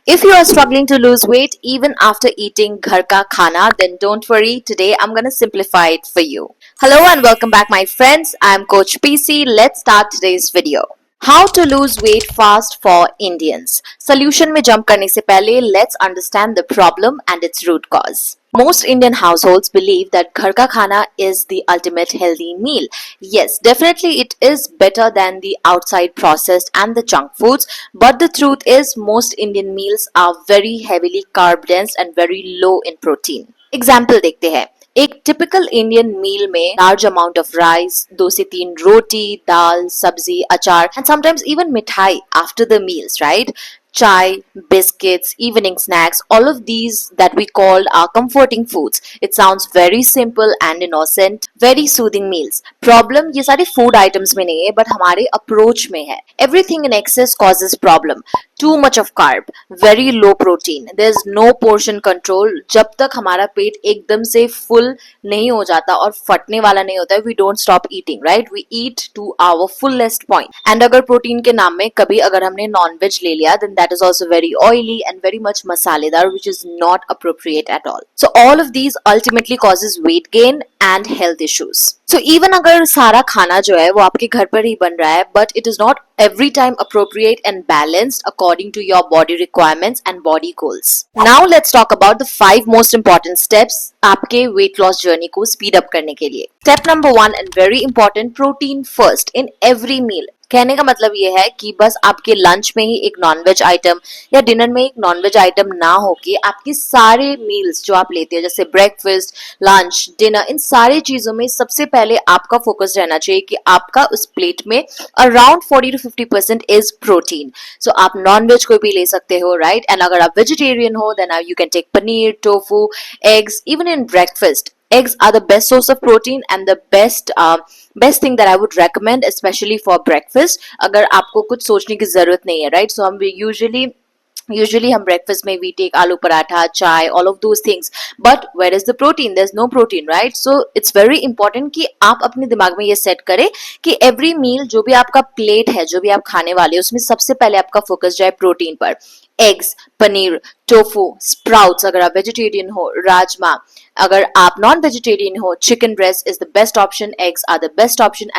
If you are struggling to lose weight even after eating ghar ka khana, then don't worry. Today I'm going to simplify it for you. Hello and welcome back, my friends. I'm Coach PC. Let's start today's video. How to lose weight fast for Indians. Solution में jump करने से पहले let's understand the problem and its root cause. Most Indian households believe that ghar ka khana is the ultimate healthy meal. Yes, definitely it is better than the outside processed and the junk foods, but the truth is most Indian meals are very heavily carb dense and very low in protein. Example देखते हैं. एक typical Indian मील में large amount of rice, 2 से 3 रोटी, दाल, सब्जी, अचार and sometimes even मिठाई after the meals, right? Chai, biscuits, evening snacks, all of these that we call are comforting foods. It sounds very simple and innocent, very soothing meals. Problem ये सारे food items में नहीं है, but हमारे approach में है. Everything in excess causes problem. Too much of carb, very low protein. There's no portion control. जब तक हमारा पेट एकदम से full नहीं हो जाता और फटने वाला नहीं होता है, we don't stop eating, right? We eat to our fullest point. And अगर प्रोटीन के नाम में कभी अगर हमने non-veg ले लिया, then that is also very oily and very much masaledar, which is not appropriate at all. So all of these ultimately causes weight gain and health issues. So even अगर सारा खाना जो है वो आपके घर पर ही बन रहा है, but it is not every time appropriate and balanced according to your body requirements and body goals. Now let's talk about the 5 most important steps आपके weight loss journey को speed up करने के लिए. Step number 1 and very important, protein first in every meal. कहने का मतलब ये है कि बस आपके लंच में ही एक नॉनवेज आइटम या डिनर में एक नॉनवेज आइटम ना हो के आपके सारे मील्स जो आप लेते हैं, जैसे ब्रेकफास्ट, लंच, डिनर, इन सारी चीजों में सबसे पहले आपका फोकस रहना चाहिए कि आपका उस प्लेट में अराउंड 40 to 50% इज प्रोटीन. सो आप नॉनवेज कोई भी ले सकते हो, राइट? एंड अगर आप वेजिटेरियन हो then you can take paneer, tofu, eggs. Even in breakfast, eggs are the best source of protein and the best thing that I would recommend, especially for breakfast. अगर आपको कुछ सोचने की जरूरत नहीं है, right? So हम usually हम breakfast में we take आलू पराठा, चाय, all of those things, but where is the protein? There's no protein, right? So it's very important कि आप अपने दिमाग में ये सेट करें कि every meal जो भी आपका प्लेट है, जो भी आप खाने वाले, उसमें सबसे पहले आपका फोकस जाए प्रोटीन पर. एग्स, पनीर, टोफू, स्प्राउट्स अगर आप वेजिटेरियन हो, राजमा. अगर आप नॉन वेजिटेरियन हो, chicken breast is the best option. Eggs are the best option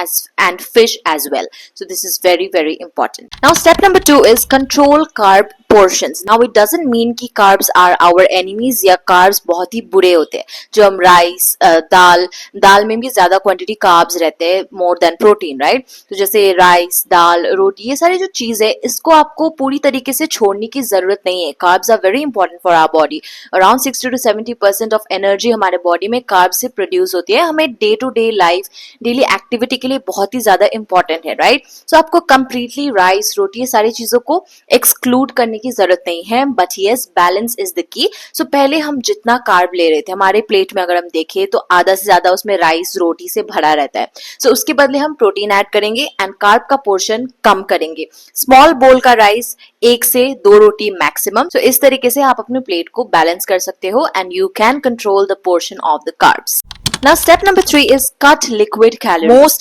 and fish as well. So this is very very important. Now step number 2 is control carb portions. Now it doesn't mean कि carbs are our enemies या carbs बहुत ही बुरे होते हैं. जो हम rice, दाल में भी ज्यादा क्वांटिटी carbs रहते हैं more than protein, right? तो जैसे राइस, दाल, रोटी, ये सारी जो चीज है इसको आपको पूरी तरीके से छोड़ने की जरूरत नहीं है. Carbs are very important for our body. Around 60 to 70% of energy हमारे बॉडी में carbs से प्रोड्यूस होती है. हमें day to day life, daily activity के लिए बहुत ही ज्यादा इंपॉर्टेंट है, राइट? सो आपको कंप्लीटली राइस, रोटी, ये सारी चीजों को एक्सक्लूड करने की जरूरत नहीं है, but yes, balance is the key. So पहले हम जितना कार्ब ले रहे थे, हमारे प्लेट में अगर हम देखें तो आधा से ज्यादा उसमें राइस, रोटी से भरा रहता है. सो उसके बदले हम प्रोटीन ऐड करेंगे एंड कार्ब का पोर्शन कम करेंगे. स्मॉल बोल का राइस, 1 से 2 रोटी मैक्सिमम. सो इस तरीके से आप अपने प्लेट को बैलेंस कर सकते हो and you can control the portion of the carbs. Now step number 3 is cut liquid calories.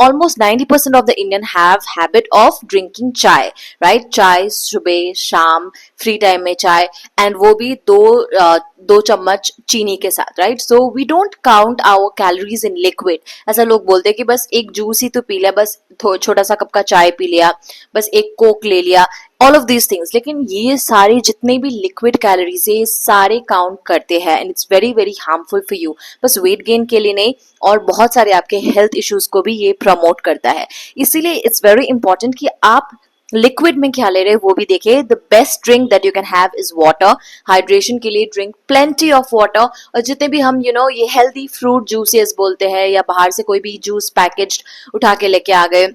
Almost 90% of the Indian have habit of drinking chai, right? Chai सुबह शाम फ्री टाइम में चाय, and वो भी दो चम्मच चीनी के साथ, right? So we don't count our calories in liquid. ऐसा लोग बोलते हैं कि बस एक जूस ही तो पी लिया, बस छोटा सा कप का चाय पी लिया, बस एक कोक ले लिया, ऑल ऑफ दीज थिंग्स. लेकिन ये सारे जितने भी लिक्विड कैलोरीज है, ये सारे काउंट करते हैं and it's very very harmful for you. बस वेट गेन के लिए नहीं, और बहुत सारे आपके हेल्थ इश्यूज को भी ये प्रमोट करता है. इसीलिए इट्स वेरी इंपॉर्टेंट कि आप लिक्विड में क्या ले रहे हैं वो भी देखिए. The best drink that you can have is water. Hydration के लिए ड्रिंक प्लेंटी ऑफ वाटर. और जितने भी हम ये हेल्दी फ्रूट जूसेस बोलते हैं, या बाहर से कोई भी जूस पैकेज्ड उठा के लेके आ गए,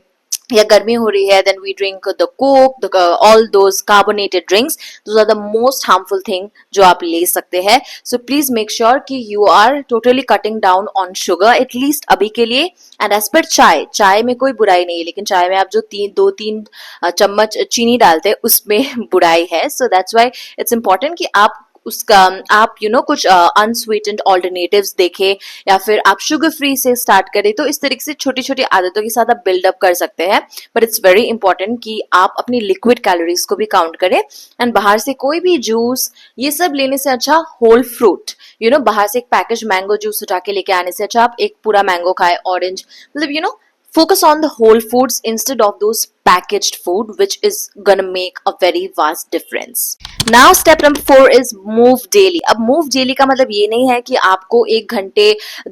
या गर्मी हो रही है, then we drink the Coke, all those carbonated drinks. Those are the most harmful thing जो आप ले सकते हैं. सो प्लीज मेक श्योर कि you are totally cutting down on sugar, at least अभी के लिए. एंड एज पर चाय में कोई बुराई नहीं है, लेकिन चाय में आप जो 2-3 चम्मच चीनी डालते हैं उसमें बुराई है. So that's why it's important कि आप उसका आप कुछ अनस्वीटेंड ऑल्टरनेटिव्स देखें, या फिर आप शुगर फ्री से स्टार्ट करें। तो इस तरीके से छोटी छोटी आदतों के साथ आप बिल्डअप कर सकते हैं। बट इट्स वेरी इंपॉर्टेंट कि आप अपनी लिक्विड कैलोरीज को भी काउंट करें। एंड बाहर से कोई भी जूस ये सब लेने से अच्छा होल फ्रूट, बाहर से एक पैकेज मैंगो जूस उठा के लेके आने से अच्छा आप एक पूरा मैंगो खाए, ऑरेंज, मतलब focus on the whole foods instead of those packaged food, which is gonna make a very vast difference. Now step number 4 is move daily. अब move daily का मतलब ये नहीं है कि आपको 1 घंटे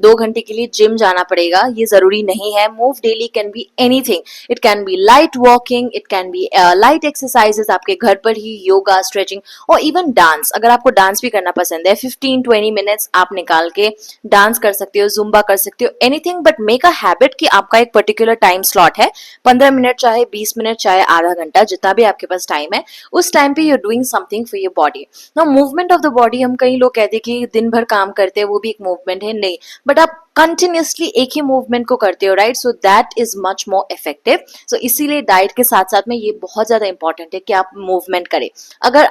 2 घंटे के लिए जिम जाना पड़ेगा, ये जरूरी नहीं है। move daily can be anything. It can be light walking, it can be light exercises, आपके घर पर ही योगा, स्ट्रेचिंग, और इवन डांस। अगर आपको डांस भी करना पसंद है, 15-20 मिनट्स आप निकाल के डांस कर सकते हो, जुम्बा कर सकते हो, anything, but make a habit कि आपका एक पर्टिकुलर टाइम स्लॉट है, 15 मिनट चाहे 20 मिनट चाहे आधा घंटा, जितना भी आपके पास टाइम है, उस टाइम पे you're doing something for your body. Now movement of the body, हम कई लोग कहते हैं कि दिन भर काम करते हैं वो भी एक मूवमेंट है, नहीं, बट आप कंटिन्यूसली एक ही मूवमेंट को करते हो, right? So that is much more effective. So इसीलिए डाइट के साथ साथ में ये बहुत ज्यादा इंपॉर्टेंट है कि आप मूवमेंट करें। अगर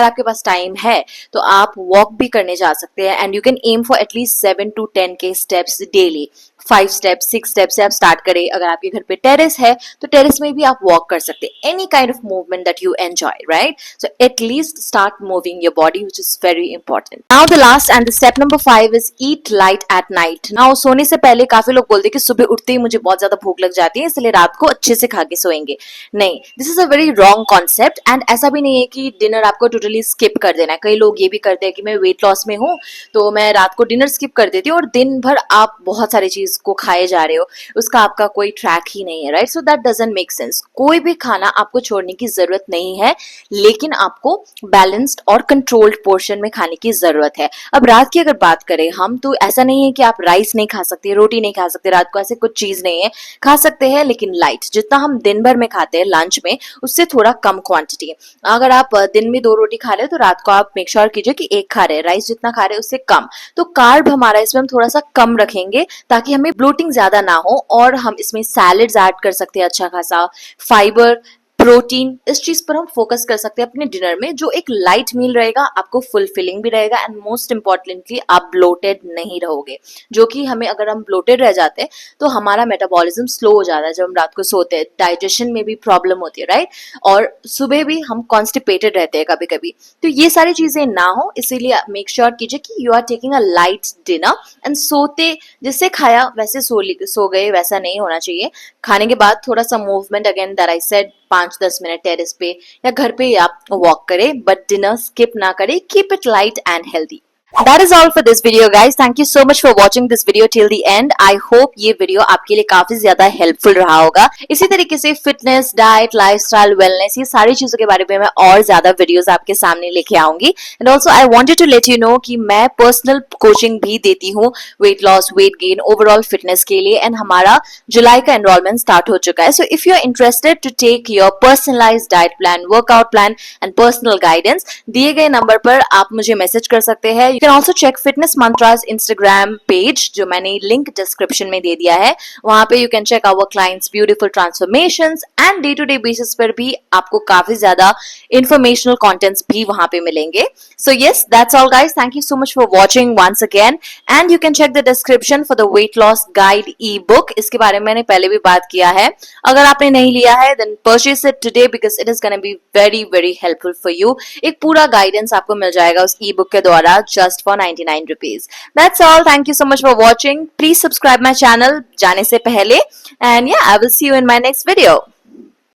आपके पास टाइम है तो आप वॉक भी करने जा सकते हैं, and you can aim for at least 7 to 10 के स्टेप्स डेली। 5 स्टेप्स 6 स्टेप्स से आप स्टार्ट करें। अगर आपके घर पे टेरेस है तो टेरेस में भी आप वॉक कर सकते हैं। Any kind of movement that you enjoy, right? So at least start moving your body, which is very important. Now the last and the step number 5 is eat light at night. Now सोने से पहले काफी लोग बोलते हैं कि सुबह उठते ही मुझे बहुत ज्यादा भूख लग जाती है, इसलिए रात को अच्छे से खा के सोएंगे। नहीं, this is a very wrong concept. And ऐसा भी नहीं है कि डिनर आपको टोटली स्किप कर देना है। कई लोग ये भी करते हैं कि मैं वेट लॉस में हूँ तो मैं रात को डिनर स्किप कर देती हूँ और दिन भर आप बहुत सारी चीज को खाए जा रहे हो, उसका आपका कोई ट्रैक ही नहीं है, right? So that doesn't make sense. कोई भी खाना आपको छोड़ने की जरूरत नहीं है, लेकिन आपको बैलेंस्ड और कंट्रोल्ड पोर्शन में खाने की जरूरत है। अब रात की अगर बात करें हम, तो ऐसा नहीं है कि आप राइस नहीं खा सकते, रोटी नहीं खा सकते रात को, ऐसे कुछ चीज नहीं है। खा सकते हैं, लेकिन लाइट, जितना हम दिन भर में खाते हैं लंच में, उससे थोड़ा कम क्वांटिटी। अगर आप दिन में 2 रोटी खा रहे हो तो रात को आप मेक श्योर कीजिए कि 1 खा रहे हैं। राइस जितना खा रहे हैं उससे कम। तो कार्ब हमारा इसमें हम थोड़ा सा कम रखेंगे ताकि हमें ब्लोटिंग ज्यादा ना हो, और हम इसमें सैलेड्स ऐड कर सकते हैं अच्छा खासा, फाइबर, प्रोटीन, इस चीज पर हम फोकस कर सकते हैं अपने डिनर में, जो एक लाइट मील रहेगा, आपको फुलफिलिंग भी रहेगा, एंड मोस्ट इंपॉर्टेंटली आप ब्लोटेड नहीं रहोगे। जो कि हमें, अगर हम ब्लोटेड रह जाते हैं तो हमारा मेटाबॉलिज्म स्लो हो जाता है जब हम रात को सोते हैं, डाइजेशन में भी प्रॉब्लम होती है, राइट? और सुबह भी हम कॉन्स्टिपेटेड रहते हैं कभी कभी। तो ये सारी चीजें ना हो, इसीलिए मेक श्योर कीजिए कि you are taking a light dinner, and सोते जिससे खाया वैसे सो गए, वैसा नहीं होना चाहिए। खाने के बाद थोड़ा सा movement, again that I said, 5-10 minute terrace पे या घर पे आप वॉक करें, बट डिनर स्किप ना करें। Keep it light and healthy. That is all for this video, guys. Thank you so much for watching this video till the end. I hope ये video आपके लिए काफी ज्यादा हेल्पफुल रहा होगा। इसी तरीके से फिटनेस, डाइट, लाइफस्टाइल, वेलनेस, ये सारी चीजों के बारे में मैं और ज्यादा वीडियोस आपके सामने लेके आऊंगी। And also I wanted to let you know कि मैं पर्सनल कोचिंग भी देती हूँ weight loss, weight gain, overall fitness के लिए, एंड हमारा जुलाई का एनरोलमेंट स्टार्ट हो चुका है। So if you are interested to take your personalised diet plan, workout plan and personal guidance, दिए गए नंबर पर आप मुझे मैसेज कर सकते हैं। You can also check Fitness Mantras Instagram page, जो मैंने लिंक डिस्क्रिप्शन में दे दिया है। वहां पे you can check our clients beautiful transformations, and day to day basis पर भी आपको काफी ज्यादा informational contents भी वहां पे मिलेंगे। So yes, that's all guys. Thank you so much for watching once again, and you can check the description for the weight loss guide ebook. इसके बारे में मैंने पहले भी बात किया है। अगर आपने नहीं लिया है then purchase it today because it is gonna be very very helpful for you. एक पूरा गाइडेंस आपको मिल जाएगा उस ई बुक के द्वारा, just for 99 rupees. That's all. Thank you so much for watching. Please subscribe my channel जाने से पहले, and yeah, I will see you in my next video.